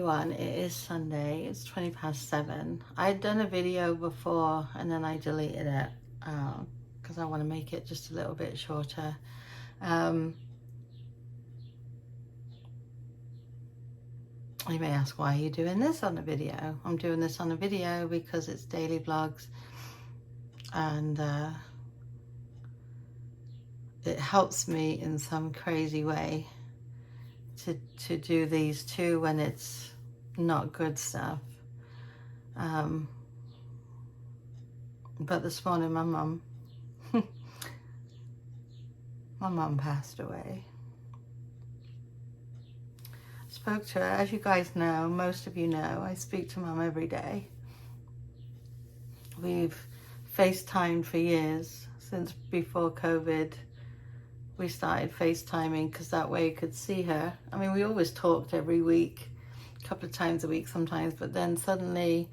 everyone, it is Sunday, it's 7:20. I'd done a video before and then I deleted it because I want to make it just a little bit shorter. You may ask, why are you doing this on a video? I'm doing this on a video because it's daily vlogs, and it helps me in some crazy way to do these too when it's not good stuff. But this morning my mum passed away. Spoke to her, as you guys know, most of you know, I speak to Mum every day. We've FaceTimed for years, since before COVID. We started FaceTiming because that way you could see her. I mean, we always talked every week, a couple of times a week sometimes, but then suddenly,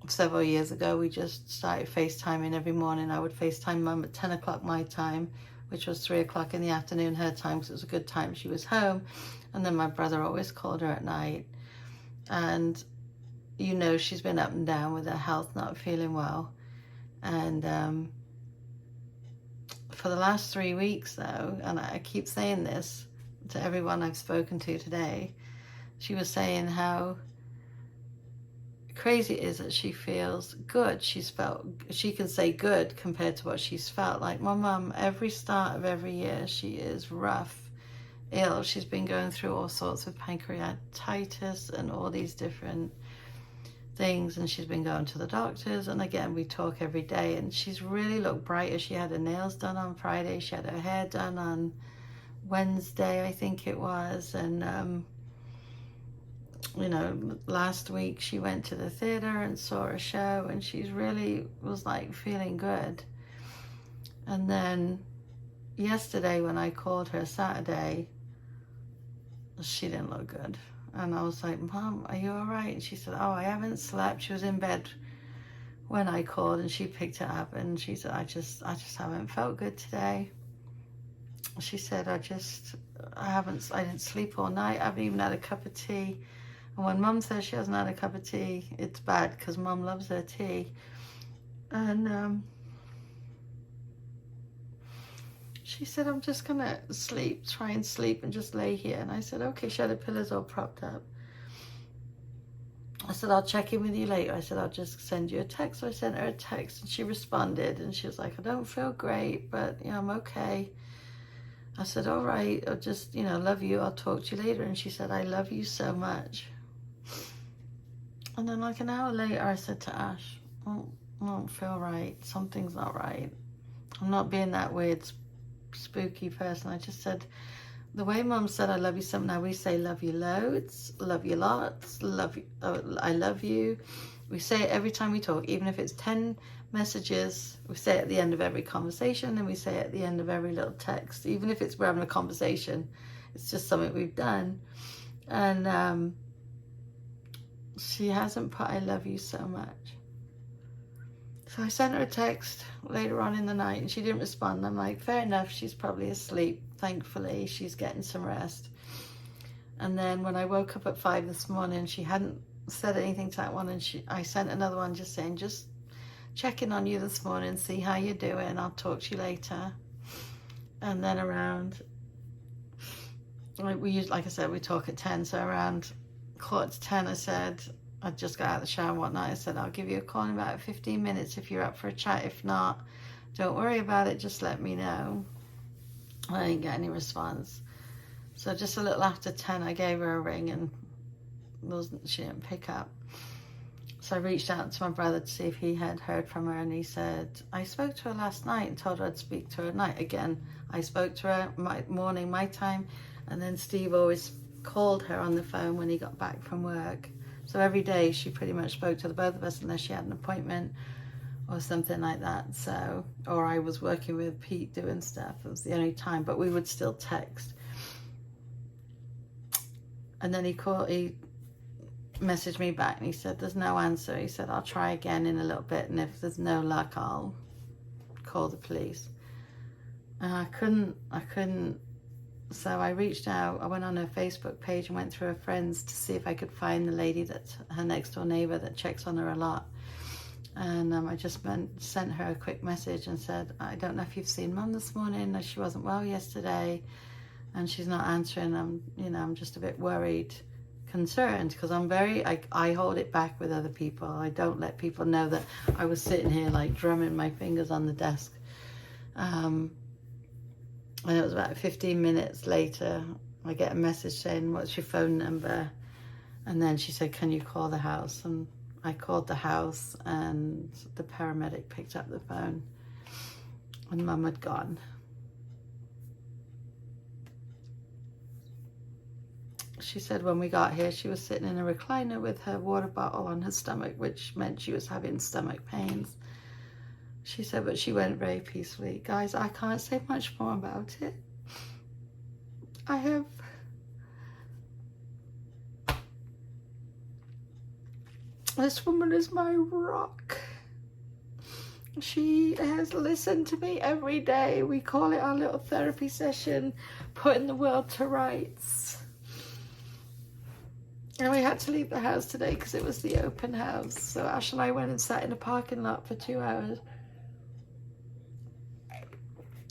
several years ago, we just started FaceTiming every morning. I would FaceTime Mum at 10 o'clock my time, which was 3 o'clock in the afternoon her time, because it was a good time she was home. And then my brother always called her at night. And you know, she's been up and down with her health, not feeling well. And for the last 3 weeks though, and I keep saying this to everyone I've spoken to today, she was saying how crazy it is that she feels good. She can say good compared to what she's felt. Like my mum, every start of every year, she is rough, ill. She's been going through all sorts of pancreatitis and all these different things, and she's been going to the doctors, and again we talk every day, and she's really looked brighter. She had her nails done on Friday, she had her hair done on Wednesday, I think it was, and you know, last week she went to the theater and saw a show, and she's really was like feeling good. And then yesterday when I called her, Saturday, she didn't look good. And I was like, Mom, are you all right? And she said, oh, I haven't slept. She was in bed when I called, and she picked it up, and she said, I just haven't felt good today. She said, I didn't sleep all night. I haven't even had a cup of tea. And when Mum says she hasn't had a cup of tea, it's bad, because Mum loves her tea. And she said, I'm just going to try and sleep and just lay here. And I said, okay. She had the pillows all propped up. I said, I'll check in with you later. I said, I'll just send you a text. So I sent her a text, and she responded, and she was like, I don't feel great, but you know, I'm okay. I said, all right, I'll just, you know, love you. I'll talk to you later. And she said, I love you so much. And then like an hour later, I said to Ash, I don't feel right. Something's not right. I'm not being that weird, spooky person. I just said, the way Mum said I love you so much, now we say love you loads, love you lots, love you, I love you. We say it every time we talk, even if it's 10 messages, we say it at the end of every conversation, and we say it at the end of every little text, even if we're having a conversation. It's just something we've done. And she hasn't put I love you so much. So I sent her a text later on in the night, and she didn't respond. I'm like, fair enough, she's probably asleep. Thankfully, she's getting some rest. And then when I woke up at 5 this morning, she hadn't said anything to that one, and I sent another one just saying, just checking on you this morning, see how you're doing, I'll talk to you later. And then around, like I said, we talk at 10, so around 9:45, I said, I just got out of the shower and whatnot, I said, I'll give you a call in about 15 minutes if you're up for a chat. If not, don't worry about it, just let me know. I didn't get any response. So just a little after 10, I gave her a ring, and she didn't pick up. So I reached out to my brother to see if he had heard from her, and he said, I spoke to her last night and told her I'd speak to her at night. Again, I spoke to her morning, my time, and then Steve always called her on the phone when he got back from work. So every day she pretty much spoke to the both of us, unless she had an appointment or something like that. So, or I was working with Pete doing stuff. It was the only time, but we would still text. And then he messaged me back, and he said, there's no answer. He said, I'll try again in a little bit, and if there's no luck, I'll call the police. And I couldn't So I reached out, I went on her Facebook page and went through her friends to see if I could find the lady that's her next door neighbor that checks on her a lot. And I just sent her a quick message and said, I don't know if you've seen Mum this morning. She wasn't well yesterday and she's not answering. I'm just a bit worried, concerned, because I hold it back with other people. I don't let people know that I was sitting here like drumming my fingers on the desk. And it was about 15 minutes later, I get a message saying, what's your phone number? And then she said, can you call the house? And I called the house and the paramedic picked up the phone and Mum had gone. She said when we got here, she was sitting in a recliner with her water bottle on her stomach, which meant she was having stomach pains. She said, but she went very peacefully. Guys, I can't say much more about it. This woman is my rock. She has listened to me every day. We call it our little therapy session, putting the world to rights. And we had to leave the house today because it was the open house. So Ash and I went and sat in a parking lot for 2 hours.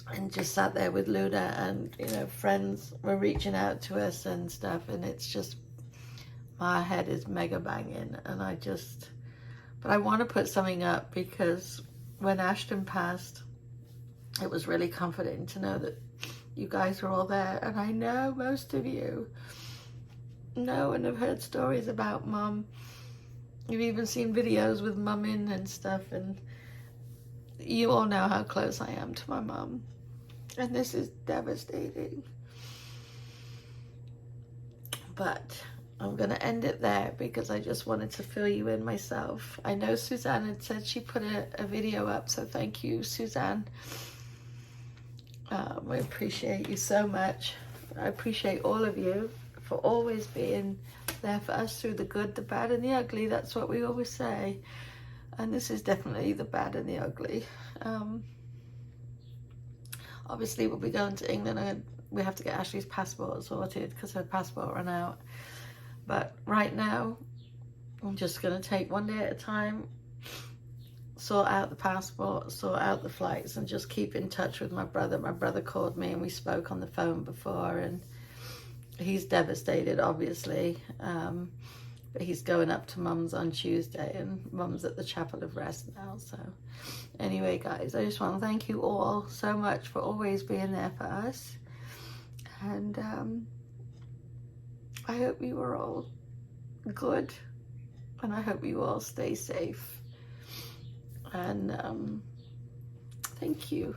And just sat there with Luna, and friends were reaching out to us and stuff, and it's just, my head is mega banging. And but I want to put something up because when Ashton passed, it was really comforting to know that you guys were all there. And I know most of you know and have heard stories about Mum. You've even seen videos with Mum in and stuff, and you all know how close I am to my mum. And this is devastating. But I'm going to end it there because I just wanted to fill you in myself. I know Suzanne had said she put a video up, so thank you, Suzanne. I appreciate you so much. I appreciate all of you for always being there for us through the good, the bad, and the ugly. That's what we always say. And this is definitely the bad and the ugly. Obviously, we'll be going to England, and we have to get Ashley's passport sorted because her passport ran out. But right now, I'm just going to take one day at a time, sort out the passport, sort out the flights, and just keep in touch with my brother. My brother called me and we spoke on the phone before, and he's devastated, obviously. But he's going up to Mum's on Tuesday, and Mum's at the Chapel of Rest now. So anyway, guys, I just want to thank you all so much for always being there for us. And I hope you are all good, and I hope you all stay safe. And thank you.